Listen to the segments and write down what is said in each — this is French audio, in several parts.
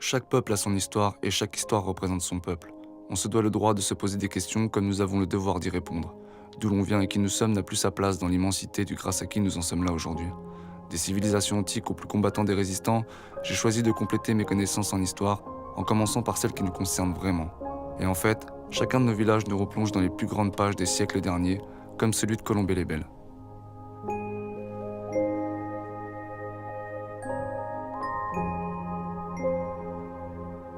Chaque peuple a son histoire et chaque histoire représente son peuple. On se doit le droit de se poser des questions comme nous avons le devoir d'y répondre. D'où l'on vient et qui nous sommes n'a plus sa place dans l'immensité du grâce à qui nous en sommes là aujourd'hui. Des civilisations antiques aux plus combattants des résistants, j'ai choisi de compléter mes connaissances en histoire en commençant par celles qui nous concernent vraiment. Et en fait, chacun de nos villages nous replonge dans les plus grandes pages des siècles derniers, comme celui de Colombey-les-Belles.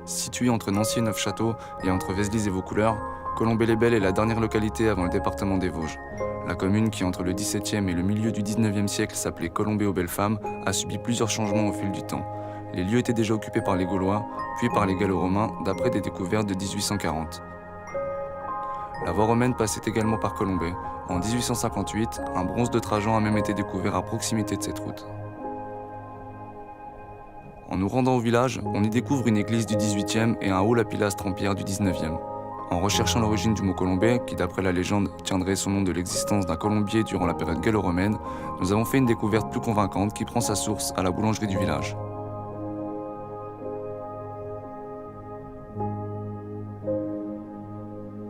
Située entre Nancy et Neufchâteau et entre Vézelise et Vaucouleurs, Colombey-les-Belles est la dernière localité avant le département des Vosges. La commune, qui entre le XVIIe et le milieu du XIXe siècle s'appelait Colombey-aux-Belles-Femmes, a subi plusieurs changements au fil du temps. Les lieux étaient déjà occupés par les Gaulois, puis par les Gallo-Romains, d'après des découvertes de 1840. La voie romaine passait également par Colombey. En 1858, un bronze de Trajan a même été découvert à proximité de cette route. En nous rendant au village, on y découvre une église du XVIIIe et un hall à pilastres en pierre du XIXe. En recherchant l'origine du mot Colombey, qui d'après la légende tiendrait son nom de l'existence d'un colombier durant la période gallo-romaine, nous avons fait une découverte plus convaincante qui prend sa source à la boulangerie du village.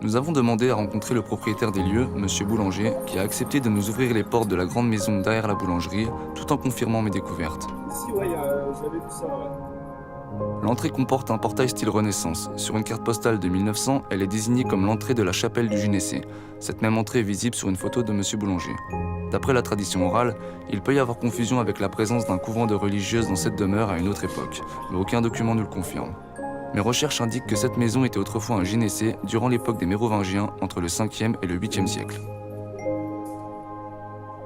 Nous avons demandé à rencontrer le propriétaire des lieux, Monsieur Boulanger, qui a accepté de nous ouvrir les portes de la grande maison derrière la boulangerie, tout en confirmant mes découvertes. Ici, ouais, j'avais vu ça, ouais. L'entrée comporte un portail style Renaissance. Sur une carte postale de 1900, elle est désignée comme l'entrée de la chapelle du Gynécée. Cette même entrée est visible sur une photo de Monsieur Boulanger. D'après la tradition orale, il peut y avoir confusion avec la présence d'un couvent de religieuses dans cette demeure à une autre époque, mais aucun document ne le confirme. Mes recherches indiquent que cette maison était autrefois un gynécée durant l'époque des Mérovingiens, entre le 5e et le 8e siècle.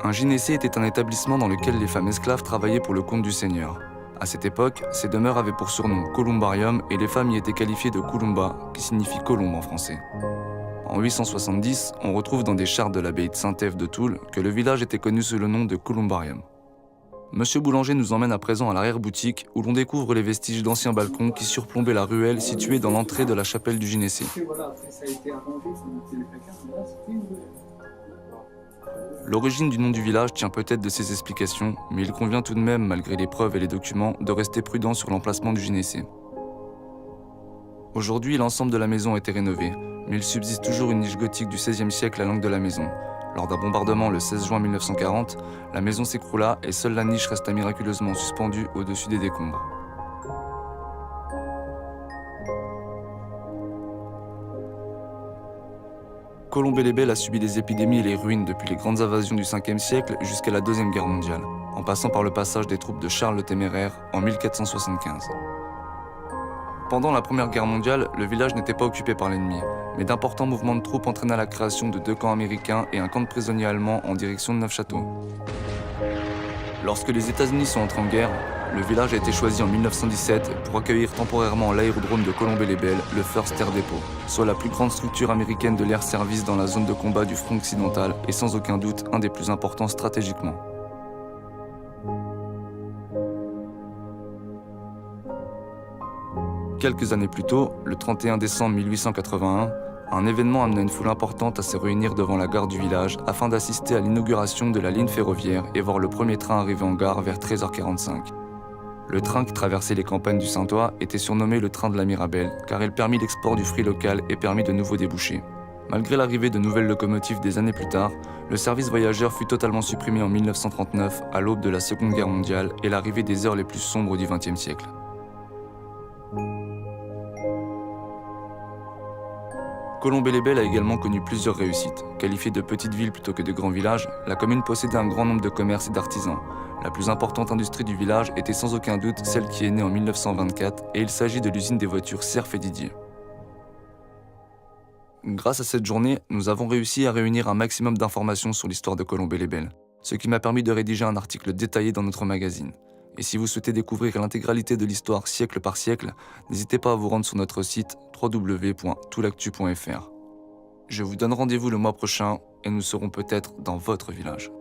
Un gynécée était un établissement dans lequel les femmes esclaves travaillaient pour le compte du seigneur. À cette époque, ces demeures avaient pour surnom Columbarium et les femmes y étaient qualifiées de Columba, qui signifie colombe en français. En 870, on retrouve dans des chartes de l'abbaye de Saint-Ève de Toul que le village était connu sous le nom de Columbarium. Monsieur Boulanger nous emmène à présent à l'arrière-boutique où l'on découvre les vestiges d'anciens balcons qui surplombaient la ruelle située dans l'entrée de la chapelle du Gynécée. Voilà, après ça a été arrangé, ça a été les placards, mais là c'était une ruelle. L'origine du nom du village tient peut-être de ces explications, mais il convient tout de même, malgré les preuves et les documents, de rester prudent sur l'emplacement du gynécée. Aujourd'hui, l'ensemble de la maison a été rénové, mais il subsiste toujours une niche gothique du XVIe siècle à l'angle de la maison. Lors d'un bombardement le 16 juin 1940, la maison s'écroula et seule la niche resta miraculeusement suspendue au-dessus des décombres. Colombey-les-Belles a subi les épidémies et les ruines depuis les grandes invasions du 5e siècle jusqu'à la Deuxième Guerre mondiale, en passant par le passage des troupes de Charles le Téméraire en 1475. Pendant la Première Guerre mondiale, le village n'était pas occupé par l'ennemi, mais d'importants mouvements de troupes entraîna la création de 2 camps américains et un camp de prisonniers allemands en direction de Neufchâteau. Lorsque les États-Unis sont entrés en guerre, le village a été choisi en 1917 pour accueillir temporairement l'aérodrome de Colombey-les-Belles, le First Air Depot, soit la plus grande structure américaine de l'air service dans la zone de combat du front occidental et sans aucun doute un des plus importants stratégiquement. Quelques années plus tôt, le 31 décembre 1881, un événement amena une foule importante à se réunir devant la gare du village afin d'assister à l'inauguration de la ligne ferroviaire et voir le premier train arriver en gare vers 13h45. Le train qui traversait les campagnes du Saintois était surnommé le train de la Mirabelle car il permit l'export du fruit local et permit de nouveaux débouchés. Malgré l'arrivée de nouvelles locomotives des années plus tard, le service voyageurs fut totalement supprimé en 1939 à l'aube de la Seconde Guerre mondiale et l'arrivée des heures les plus sombres du XXe siècle. Colombey-les-Belles a également connu plusieurs réussites. Qualifiée de petite ville plutôt que de grand village, la commune possédait un grand nombre de commerces et d'artisans. La plus importante industrie du village était sans aucun doute celle qui est née en 1924 et il s'agit de l'usine des voitures Cerf et Didier. Grâce à cette journée, nous avons réussi à réunir un maximum d'informations sur l'histoire de Colombey-les-Belles, ce qui m'a permis de rédiger un article détaillé dans notre magazine. Et si vous souhaitez découvrir l'intégralité de l'histoire siècle par siècle, n'hésitez pas à vous rendre sur notre site www.toulactu.fr. Je vous donne rendez-vous le mois prochain et nous serons peut-être dans votre village.